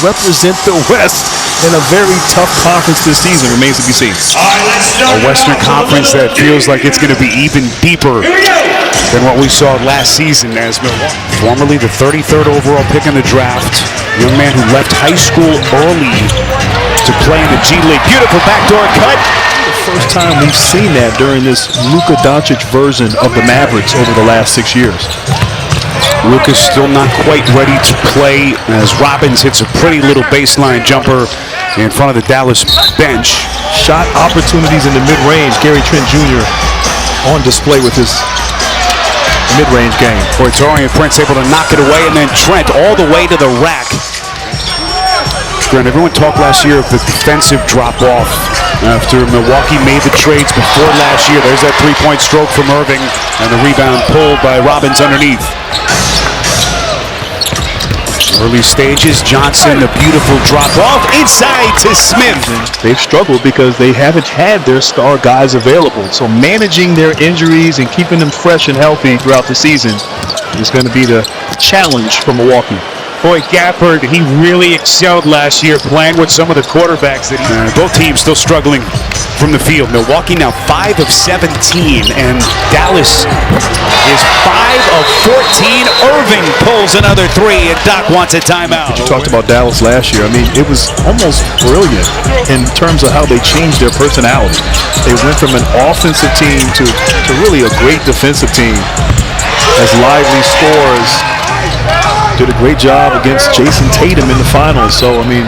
represent the West in a very tough conference this season remains to be seen. A Western Conference that feels like it's going to be even deeper than what we saw last season as Milwaukee. Formerly the 33rd overall pick in the draft, young man who left high school early to play in the G League. Beautiful backdoor cut. The first time we've seen that during this Luka Doncic version of the Mavericks over the last 6 years. Luka's still not quite ready to play as Robbins hits a pretty little baseline jumper in front of the Dallas bench. Shot opportunities in the mid-range. Gary Trent Jr. on display with his mid-range game. Torian Prince able to knock it away, and then Trent all the way to the rack. Grant, everyone talked last year of the defensive drop-off after Milwaukee made the trades before last year. There's that three-point stroke from Irving, and the rebound pulled by Robbins underneath. Early stages, Johnson, the beautiful drop-off inside to Smith. They've struggled because they haven't had their star guys available. So managing their injuries and keeping them fresh and healthy throughout the season is going to be the challenge for Milwaukee. Boy, Gafford, he really excelled last year playing with some of the quarterbacks that both teams still struggling from the field. Milwaukee now 5 of 17, and Dallas is 5 of 14. Irving pulls another 3, and Doc wants a timeout. You talked about Dallas last year. I mean, it was almost brilliant in terms of how they changed their personality. They went from an offensive team to really a great defensive team as Lively scores. Did a great job against Jason Tatum in the finals. So, I mean,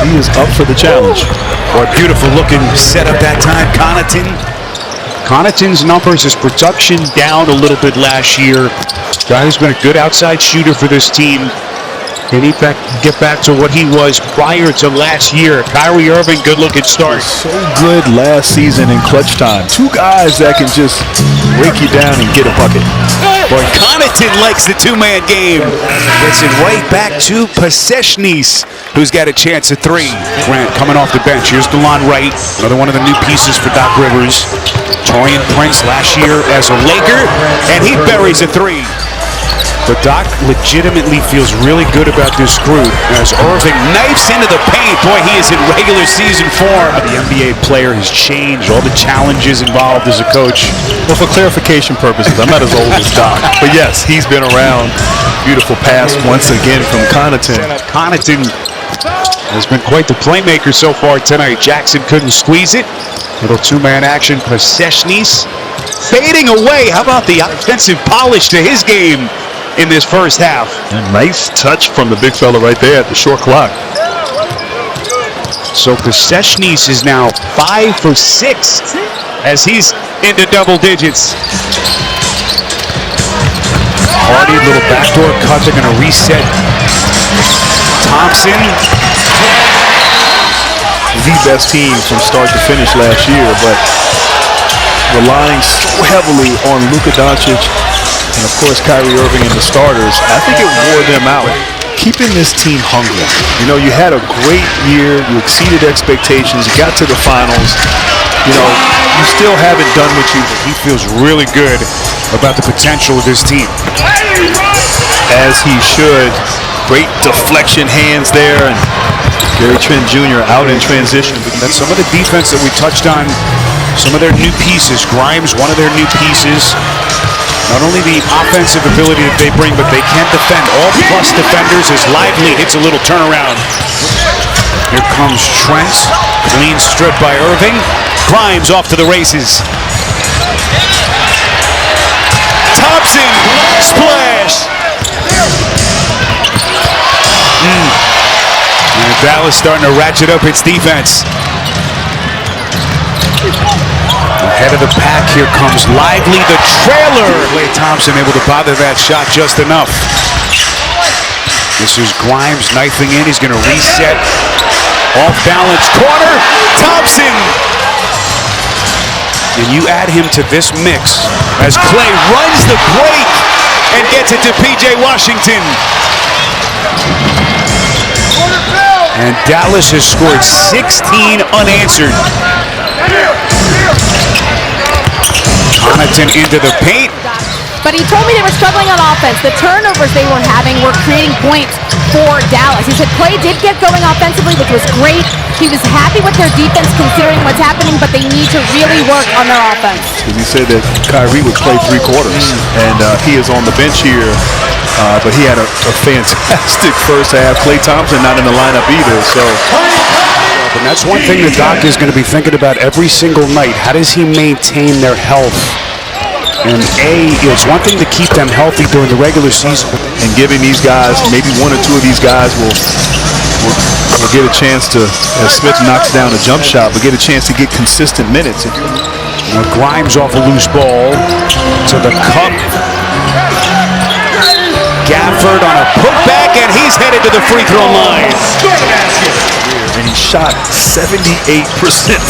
he is up for the challenge. Boy, beautiful looking setup that time. Connaughton's numbers, his production down a little bit last year. Guy who's been a good outside shooter for this team. Can he get back to what he was prior to last year? Kyrie Irving, good looking start. So good last season in clutch time. Two guys that can just break you down and get a bucket. Boy, Connaughton likes the two-man game. Gets it right back to Pasechnis, who's got a chance at 3. Grant coming off the bench. Here's DeLon Wright, another one of the new pieces for Doc Rivers. Torian Prince last year as a Laker, and he buries a 3. But Doc legitimately feels really good about this group as Irving knifes into the paint. Boy, he is in regular season form. The NBA player has changed, all the challenges involved as a coach. Well, for clarification purposes, I'm not as old as Doc. But yes, he's been around. Beautiful pass once again from Connaughton. Connaughton has been quite the playmaker so far tonight. Jackson couldn't squeeze it. Little two-man action. Pasechnis fading away. How about the offensive polish to his game in this first half? A nice touch from the big fella right there at the short clock. So Pasechnis is now 5 for 6 as he's into double digits. Hardy, little backdoor cut. They're going to reset. Thompson. The best team from start to finish last year, but relying so heavily on Luka Doncic and, of course, Kyrie Irving and the starters, I think it wore them out. Keeping this team hungry. You know, you had a great year. You exceeded expectations. You got to the finals. You know, you still haven't done what you... He feels really good about the potential of this team. As he should. Great deflection hands there. And Gary Trent Jr. out in transition. That's some of the defense that we touched on. Some of their new pieces. Grimes, one of their new pieces. Not only the offensive ability that they bring, but they can defend. All plus defenders as Lively hits a little turnaround. Here comes Trent. Clean strip by Irving. Grimes off to the races. Thompson. Splash. And Dallas starting to ratchet up its defense. Ahead of the pack, here comes Lively, the trailer. Klay Thompson able to bother that shot just enough. This is Grimes knifing in. He's going to reset. Off balance corner. Thompson. And you add him to this mix as Klay runs the break and gets it to P.J. Washington. And Dallas has scored 16 unanswered. Connaughton into the paint. But he told me they were struggling on offense. The turnovers they were having were creating points for Dallas. He said play did get going offensively, which was great. He was happy with their defense considering what's happening, but they need to really work on their offense. Because he said that Kyrie would play 3 quarters, and he is on the bench here, but he had a fantastic first half. Klay Thompson not in the lineup either, so. And that's one thing the doc is going to be thinking about every single night. How does he maintain their health? And it's one thing to keep them healthy during the regular season. And giving these guys, maybe 1 or 2 of these guys will get a chance to, as Smith knocks down a jump shot, but get a chance to get consistent minutes. Now Grimes off a loose ball to the cup. Gafford on a putback, and he's headed to the free throw line. And he shot 78%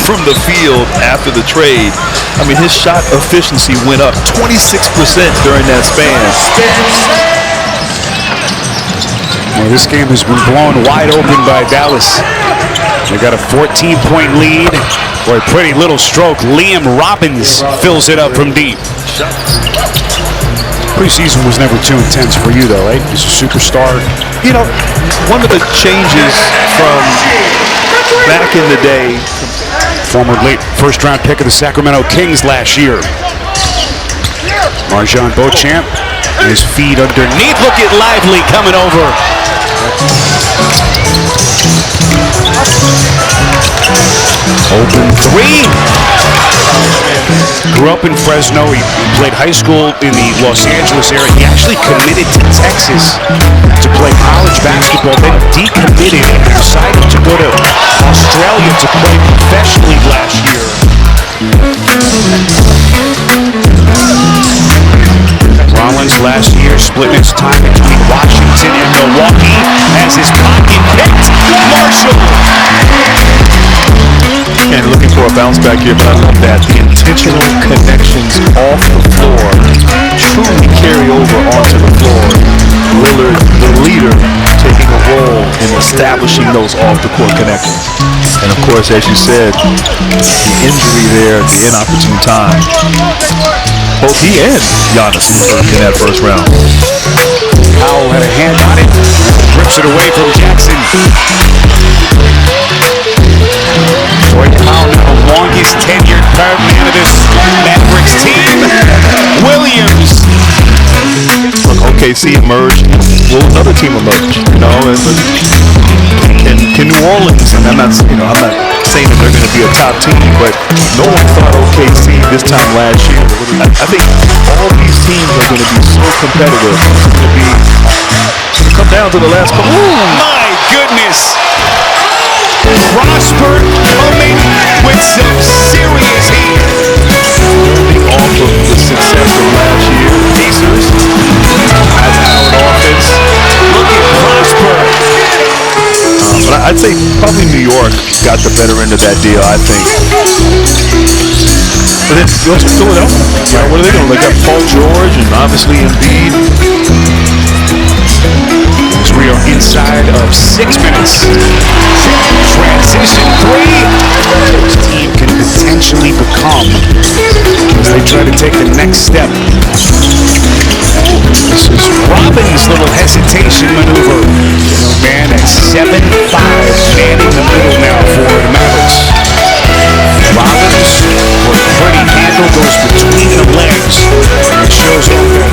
from the field after the trade. I mean, his shot efficiency went up 26% during that span. Well, this game has been blown wide open by Dallas. They got a 14-point lead. Boy, pretty little stroke. Liam Robbins fills it up from deep. Preseason was never too intense for you, though, right? He's a superstar. You know, one of the changes from back in the day, former late first-round pick of the Sacramento Kings last year. Marjon Beauchamp, his feet underneath. Look at Lively coming over. Open 3. Grew up in Fresno. He played high school in the Los Angeles area. He actually committed to Texas to play college basketball, then decommitted and decided to go to Australia to play professionally last year. Rollins last year splitting his time between Washington and Milwaukee as his pocket picked. Marshall. and looking for a bounce back here, but I love that. The intentional connections off the floor truly carry over onto the floor. Lillard, the leader, taking a role in establishing those off-the-court connections. And of course, as you said, the injury there at the inopportune time. Both he and Giannis were hurt in that first round. Powell had a hand on it, rips it away from Jackson. Dwight Powell, now the longest tenured man of this Mavericks team. Williams. Look, OKC emerged. Will another team emerge? You know, and can New Orleans? And I'm not saying that they're going to be a top team, but no one thought OKC this time last year. I think all these teams are going to be so competitive. It's going to come down to the last couple. My goodness. Prosper coming with some serious heat. Off of the success of last year, Pacers, high-powered offense. Look at Prosper. But I'd say probably New York got the better end of that deal, I think. But then Philadelphia, you know, what are they doing? They got Paul George and obviously Embiid. As we are inside of 6 minutes. Transition 3. This team can potentially become as they try to take the next step. This is Robbins' little hesitation maneuver. Man at 7'5", manning the middle now for the Mavericks. Robbins, for a pretty handle, goes between the legs and shows off that